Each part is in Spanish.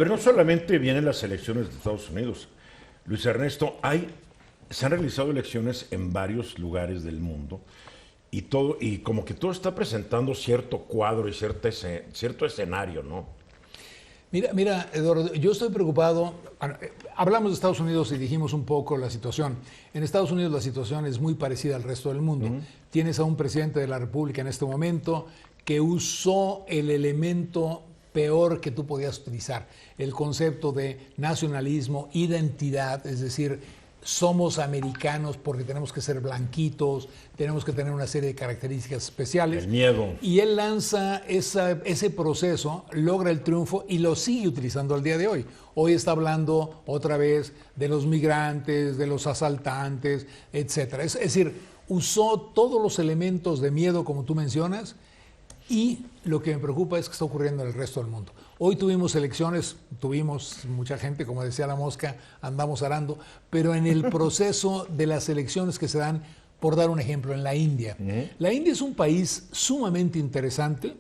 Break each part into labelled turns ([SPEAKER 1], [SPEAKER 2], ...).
[SPEAKER 1] Pero no solamente vienen las elecciones de Estados Unidos. Luis Ernesto, se han realizado elecciones en varios lugares del mundo y como que todo está presentando cierto cuadro y cierto escenario, ¿no?
[SPEAKER 2] Mira, Eduardo, yo estoy preocupado. Bueno, hablamos de Estados Unidos y dijimos un poco la situación. En Estados Unidos la situación es muy parecida al resto del mundo. Tienes a un presidente de la República en este momento que usó el elemento peor que tú podías utilizar, el concepto de nacionalismo, identidad, es decir, somos americanos porque tenemos que ser blanquitos, tenemos que tener una serie de características especiales.
[SPEAKER 1] El miedo.
[SPEAKER 2] Y él lanza ese proceso, logra el triunfo y lo sigue utilizando al día de hoy. Hoy está hablando otra vez de los migrantes, de los asaltantes, etcétera. Es decir, usó todos los elementos de miedo, como tú mencionas, y lo que me preocupa es que está ocurriendo en el resto del mundo. Hoy tuvimos elecciones, tuvimos mucha gente, como decía la mosca, andamos arando, pero en el proceso de las elecciones que se dan, por dar un ejemplo, en la India. La India es un país sumamente interesante,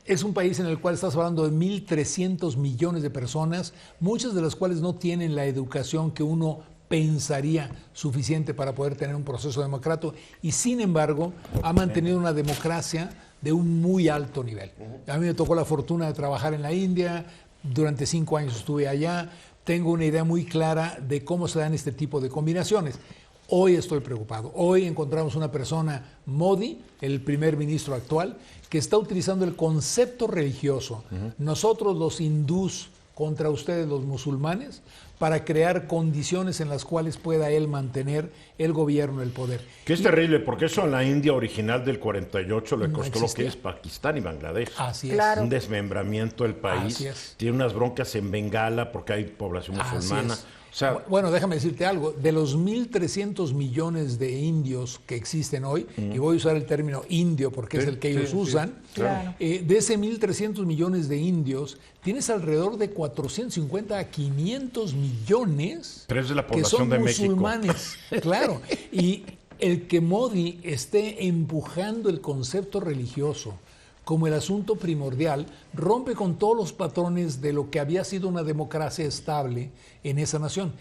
[SPEAKER 2] es un país en el cual estás hablando de 1.300 millones de personas, muchas de las cuales no tienen la educación que uno pensaría suficiente para poder tener un proceso democrático, y sin embargo ha mantenido una democracia de un muy alto nivel. A mí me tocó la fortuna de trabajar en la India, durante 5 años estuve allá, tengo una idea muy clara de cómo se dan este tipo de combinaciones. Hoy estoy preocupado. Hoy encontramos una persona, Modi, el primer ministro actual, que está utilizando el concepto religioso. Nosotros los hindús contra ustedes los musulmanes, para crear condiciones en las cuales pueda él mantener el gobierno, el poder.
[SPEAKER 1] Que es terrible, porque eso en la India original del 48 le costó lo que es Pakistán y Bangladesh.
[SPEAKER 2] Así es.
[SPEAKER 3] Claro.
[SPEAKER 1] Un desmembramiento del país.
[SPEAKER 2] Así es.
[SPEAKER 1] Tiene unas broncas en Bengala porque hay población musulmana. O sea,
[SPEAKER 2] bueno, déjame decirte algo. De los 1.300 millones de indios que existen hoy, y voy a usar el término indio porque es el que ellos usan,
[SPEAKER 3] claro.
[SPEAKER 2] De ese 1.300 millones de indios, tienes alrededor de 450 a 500 millones
[SPEAKER 1] Tres de la
[SPEAKER 2] que
[SPEAKER 1] población
[SPEAKER 2] son
[SPEAKER 1] de México.
[SPEAKER 2] musulmanes. Claro. Y el que Modi esté empujando el concepto religioso como el asunto primordial, rompe con todos los patrones de lo que había sido una democracia estable en esa nación.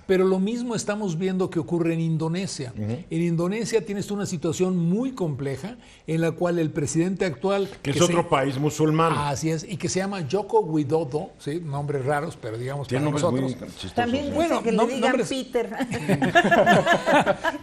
[SPEAKER 2] Pero lo mismo estamos viendo que ocurre en Indonesia. En Indonesia tienes una situación muy compleja en la cual el presidente actual...
[SPEAKER 1] que es otro país musulmán.
[SPEAKER 2] Así es, y que se llama Joko Widodo, ¿sí? Nombres raros, pero digamos
[SPEAKER 1] Tiene
[SPEAKER 2] para
[SPEAKER 1] nombres
[SPEAKER 2] nosotros.
[SPEAKER 1] muy chistosos.
[SPEAKER 3] También dice
[SPEAKER 2] Bueno,
[SPEAKER 3] que le digan
[SPEAKER 2] nombres-
[SPEAKER 3] Peter.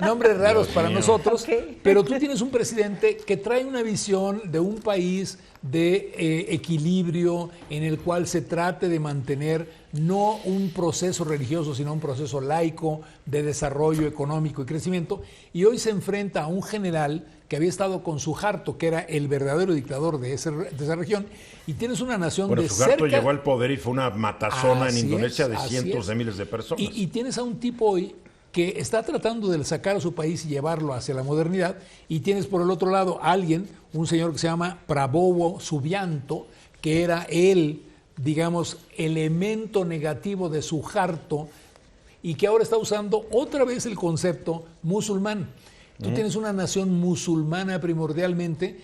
[SPEAKER 2] Nombres raros
[SPEAKER 1] Dios
[SPEAKER 2] para
[SPEAKER 1] mío.
[SPEAKER 2] nosotros,
[SPEAKER 3] Ok.
[SPEAKER 2] pero tú tienes un presidente que trae una visión de un país de equilibrio en el cual se trate de mantener no un proceso religioso, sino un proceso laico de desarrollo económico y crecimiento, y hoy se enfrenta a un general que había estado con Suharto, que era el verdadero dictador de esa región, y tienes una nación
[SPEAKER 1] Bueno,
[SPEAKER 2] de
[SPEAKER 1] Suharto
[SPEAKER 2] cerca...
[SPEAKER 1] llegó al poder y fue una matazona en
[SPEAKER 2] Así
[SPEAKER 1] Indonesia
[SPEAKER 2] es,
[SPEAKER 1] de
[SPEAKER 2] así
[SPEAKER 1] cientos
[SPEAKER 2] es.
[SPEAKER 1] de miles de personas.
[SPEAKER 2] Y tienes a un tipo hoy que está tratando de sacar a su país y llevarlo hacia la modernidad, y tienes por el otro lado a alguien, un señor que se llama Prabowo Subianto, que era el, digamos, elemento negativo de Suharto, y que ahora está usando otra vez el concepto musulmán. Tú tienes una nación musulmana primordialmente,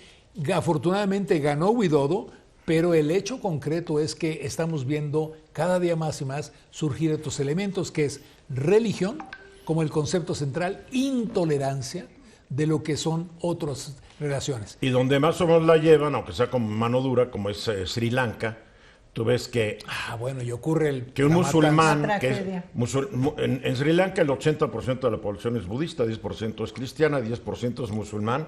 [SPEAKER 2] afortunadamente ganó Widodo, pero el hecho concreto es que estamos viendo cada día más y más surgir estos elementos, que es religión como el concepto central, intolerancia de lo que son otras relaciones.
[SPEAKER 1] Y donde más o menos la llevan, aunque sea con mano dura, como es Sri Lanka, tú ves que
[SPEAKER 2] Bueno, y ocurre el...
[SPEAKER 1] un
[SPEAKER 2] la
[SPEAKER 1] musulmán,
[SPEAKER 3] La
[SPEAKER 1] que es
[SPEAKER 3] tragedia.
[SPEAKER 1] en Sri Lanka el 80% de la población es budista, 10% es cristiana, 10% es musulmán,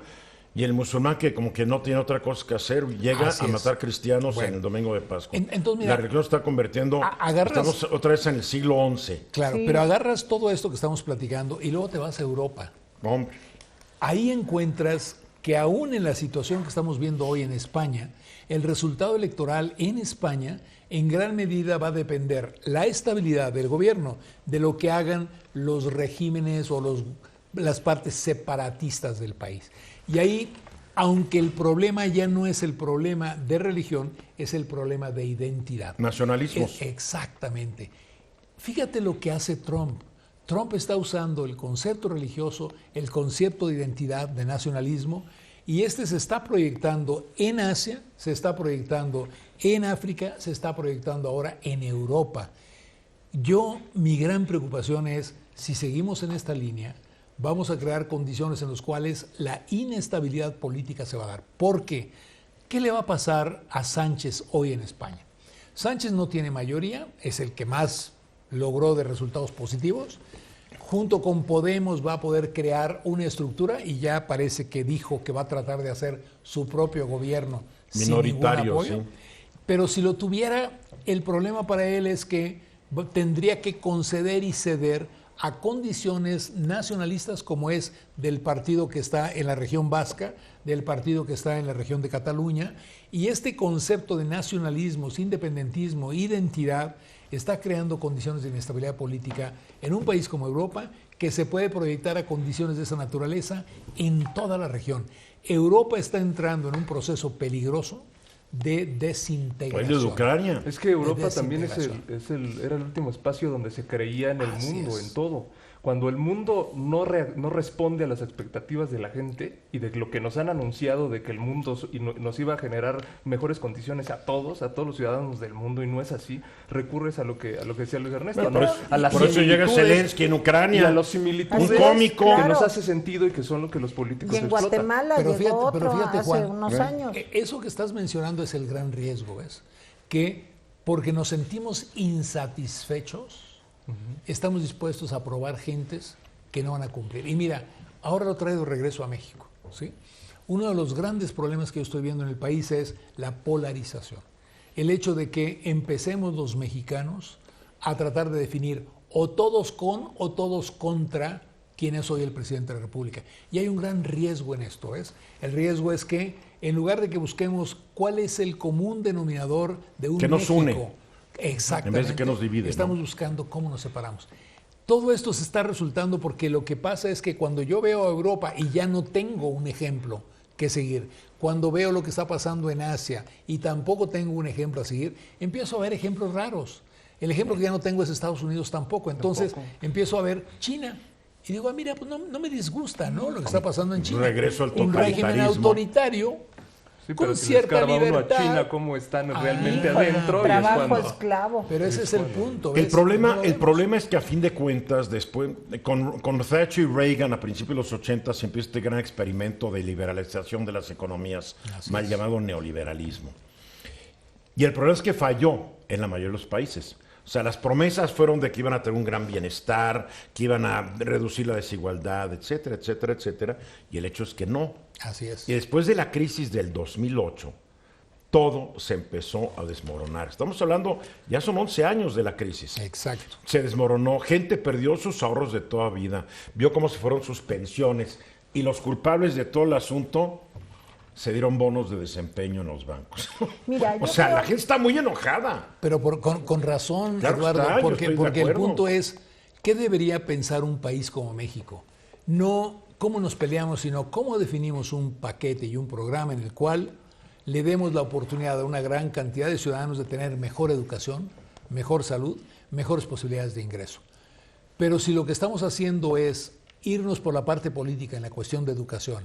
[SPEAKER 1] y el musulmán que como que no tiene otra cosa que hacer, llega
[SPEAKER 2] Así
[SPEAKER 1] a
[SPEAKER 2] es.
[SPEAKER 1] matar cristianos
[SPEAKER 2] Bueno.
[SPEAKER 1] en el domingo de Pascua.
[SPEAKER 2] Entonces, mira,
[SPEAKER 1] la religión se está convirtiendo,
[SPEAKER 2] agarras-
[SPEAKER 1] estamos otra vez en el siglo XI.
[SPEAKER 2] Claro,
[SPEAKER 3] Sí.
[SPEAKER 2] pero agarras todo esto que estamos platicando y luego te vas a Europa.
[SPEAKER 1] Hombre,
[SPEAKER 2] Ahí encuentras que aún en la situación que estamos viendo hoy en España, el resultado electoral en España en gran medida va a depender la estabilidad del gobierno de lo que hagan los regímenes o las partes separatistas del país. Y ahí, aunque el problema ya no es el problema de religión, es el problema de identidad.
[SPEAKER 1] nacionalismos.
[SPEAKER 2] Exactamente. Fíjate lo que hace Trump. Trump está usando el concepto religioso, el concepto de identidad, de nacionalismo, Y este se está proyectando en Asia, se está proyectando en África, se está proyectando ahora en Europa. Mi gran preocupación es, si seguimos en esta línea, vamos a crear condiciones en las cuales la inestabilidad política se va a dar. ¿Por qué? ¿Qué le va a pasar a Sánchez hoy en España? Sánchez no tiene mayoría, es el que más logró de resultados positivos. Junto con Podemos va a poder crear una estructura y ya parece que dijo que va a tratar de hacer su propio gobierno
[SPEAKER 1] minoritario,
[SPEAKER 2] sin ningún apoyo.
[SPEAKER 1] Sí.
[SPEAKER 2] Pero si lo tuviera, el problema para él es que tendría que conceder y ceder a condiciones nacionalistas como es del partido que está en la región vasca, del partido que está en la región de Cataluña, y este concepto de nacionalismos, independentismo, identidad, está creando condiciones de inestabilidad política en un país como Europa que se puede proyectar a condiciones de esa naturaleza en toda la región. Europa está entrando en un proceso peligroso de desintegración.
[SPEAKER 1] Pues de Ucrania.
[SPEAKER 3] Es que Europa también era el último espacio donde se creía en el mundo, en todo. Cuando el mundo no responde a las expectativas de la gente y de lo que nos han anunciado de que el mundo nos iba a generar mejores condiciones a todos los ciudadanos del mundo, y no es así, recurres a lo que decía Luis Ernesto,
[SPEAKER 1] bueno, ¿no? Por eso llega Zelensky en Ucrania,
[SPEAKER 3] y a los similitudes
[SPEAKER 1] un cómico
[SPEAKER 3] que nos hace sentido y que son lo que los políticos
[SPEAKER 4] y en
[SPEAKER 3] explotan.
[SPEAKER 4] Guatemala llegó otro hace
[SPEAKER 2] Juan,
[SPEAKER 4] unos años.
[SPEAKER 2] Eso que estás mencionando es el gran riesgo, ¿ves? Que porque nos sentimos insatisfechos, estamos dispuestos a aprobar gentes que no van a cumplir. Y mira, ahora lo traigo de regreso a México, ¿sí? Uno de los grandes problemas que yo estoy viendo en el país es la polarización. El hecho de que empecemos los mexicanos a tratar de definir o todos con o todos contra quién es hoy el presidente de la República. Y hay un gran riesgo en esto, ¿ves? El riesgo es que en lugar de que busquemos cuál es el común denominador de un
[SPEAKER 1] que nos
[SPEAKER 2] México,
[SPEAKER 1] une.
[SPEAKER 2] exactamente,
[SPEAKER 1] En vez de que nos divide.
[SPEAKER 2] estamos buscando cómo nos separamos. Todo esto se está resultando porque lo que pasa es que cuando yo veo a Europa y ya no tengo un ejemplo que seguir, cuando veo lo que está pasando en Asia y tampoco tengo un ejemplo a seguir, empiezo a ver ejemplos raros. El ejemplo que ya no tengo es Estados Unidos tampoco. Entonces empiezo a ver China. Y digo, mira, pues no me disgusta, ¿no? Lo que está pasando en China.
[SPEAKER 1] Regreso al
[SPEAKER 2] un régimen
[SPEAKER 1] totalitarismo.
[SPEAKER 2] autoritario
[SPEAKER 3] Sí,
[SPEAKER 2] con
[SPEAKER 3] pero si
[SPEAKER 2] cierta
[SPEAKER 3] les
[SPEAKER 2] libertad.
[SPEAKER 3] uno a China cómo están realmente adentro, y es
[SPEAKER 4] Trabajo
[SPEAKER 3] cuando...
[SPEAKER 4] esclavo.
[SPEAKER 2] Pero ese es el punto.
[SPEAKER 1] El
[SPEAKER 2] ¿ves?
[SPEAKER 1] problema,
[SPEAKER 2] No
[SPEAKER 1] el
[SPEAKER 2] vemos.
[SPEAKER 1] problema es que a fin de cuentas, después, con Thatcher y Reagan a principios de los 80 se empieza este gran experimento de liberalización de las economías, mal llamado neoliberalismo. Y el problema es que falló en la mayoría de los países. O sea, las promesas fueron de que iban a tener un gran bienestar, que iban a reducir la desigualdad, etcétera, etcétera, etcétera. Y el hecho es que no.
[SPEAKER 2] Así es.
[SPEAKER 1] Y después de la crisis del 2008, todo se empezó a desmoronar. Estamos hablando, ya son 11 años de la crisis.
[SPEAKER 2] Exacto.
[SPEAKER 1] Se desmoronó, gente perdió sus ahorros de toda vida, vio cómo se fueron sus pensiones, y los culpables de todo el asunto se dieron bonos de desempeño en los bancos.
[SPEAKER 4] Mira,
[SPEAKER 1] O sea, la gente está muy enojada.
[SPEAKER 2] Pero con razón,
[SPEAKER 1] Claro
[SPEAKER 2] Eduardo,
[SPEAKER 1] está, yo
[SPEAKER 2] porque
[SPEAKER 1] estoy de
[SPEAKER 2] el
[SPEAKER 1] acuerdo.
[SPEAKER 2] punto es, ¿qué debería pensar un país como México? No cómo nos peleamos, sino cómo definimos un paquete y un programa en el cual le demos la oportunidad a una gran cantidad de ciudadanos de tener mejor educación, mejor salud, mejores posibilidades de ingreso. Pero si lo que estamos haciendo es irnos por la parte política en la cuestión de educación,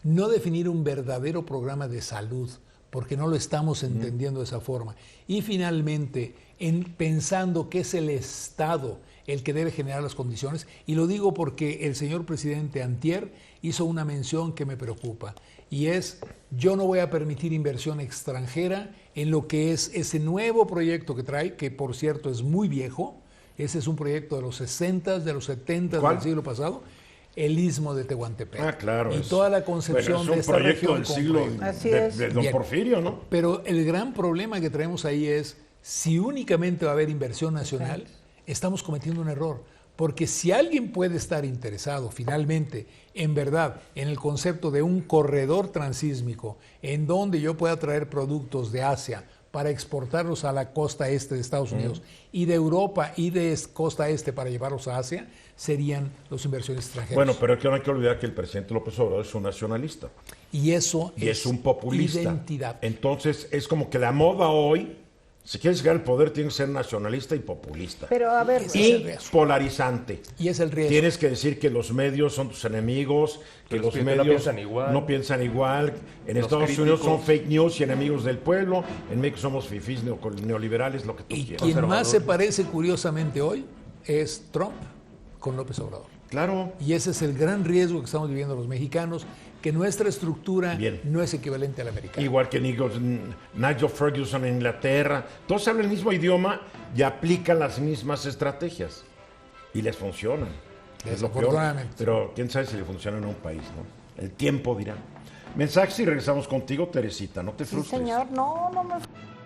[SPEAKER 2] no definir un verdadero programa de salud, porque no lo estamos entendiendo de esa forma, y finalmente pensando que es el Estado el que debe generar las condiciones, y lo digo porque el señor presidente antier hizo una mención que me preocupa, y es, yo no voy a permitir inversión extranjera en lo que es ese nuevo proyecto que trae, que por cierto es muy viejo. Ese es un proyecto de los 60s, de los 70s
[SPEAKER 1] ¿Cuál?
[SPEAKER 2] del siglo pasado, el Istmo de Tehuantepec.
[SPEAKER 1] Ah, claro.
[SPEAKER 2] Y toda la concepción de
[SPEAKER 1] es
[SPEAKER 2] esta
[SPEAKER 1] un proyecto
[SPEAKER 2] región
[SPEAKER 1] del siglo
[SPEAKER 2] compleja.
[SPEAKER 4] Así
[SPEAKER 1] de
[SPEAKER 4] es.
[SPEAKER 1] don
[SPEAKER 2] Bien.
[SPEAKER 1] Porfirio, ¿no?
[SPEAKER 2] Pero el gran problema que traemos ahí es, si únicamente va a haber inversión nacional, estamos cometiendo un error. Porque si alguien puede estar interesado finalmente, en verdad, en el concepto de un corredor transísmico, en donde yo pueda traer productos de Asia para exportarlos a la costa este de Estados Unidos y de Europa y de costa este para llevarlos a Asia, serían los inversiones extranjeras.
[SPEAKER 1] Bueno, pero es que no hay que olvidar que el presidente López Obrador es un nacionalista
[SPEAKER 2] y eso
[SPEAKER 1] y es un populista.
[SPEAKER 2] identidad.
[SPEAKER 1] Entonces, es como que la moda hoy Si quieres llegar al poder, tienes que ser nacionalista y populista.
[SPEAKER 4] Pero a ver,
[SPEAKER 1] Y polarizante.
[SPEAKER 2] Y es el riesgo.
[SPEAKER 1] Tienes que decir que los medios son tus enemigos, que los medios no piensan igual. En Estados Unidos son fake news y enemigos del pueblo. En México somos fifís neoliberales, lo que tú quieras.
[SPEAKER 2] Quien más se parece curiosamente hoy es Trump con López Obrador.
[SPEAKER 1] Claro.
[SPEAKER 2] Y ese es el gran riesgo que estamos viviendo los mexicanos, que nuestra estructura
[SPEAKER 1] Bien.
[SPEAKER 2] no es equivalente a la americana.
[SPEAKER 1] Igual que Nigel Ferguson en Inglaterra. Todos hablan el mismo idioma y aplican las mismas estrategias. Y les funcionan. Es lo peor. Pero quién sabe si le funciona en un país, ¿no? El tiempo dirá. Mensajes y regresamos contigo, Teresita. No te frustres.
[SPEAKER 4] sí, señor, no me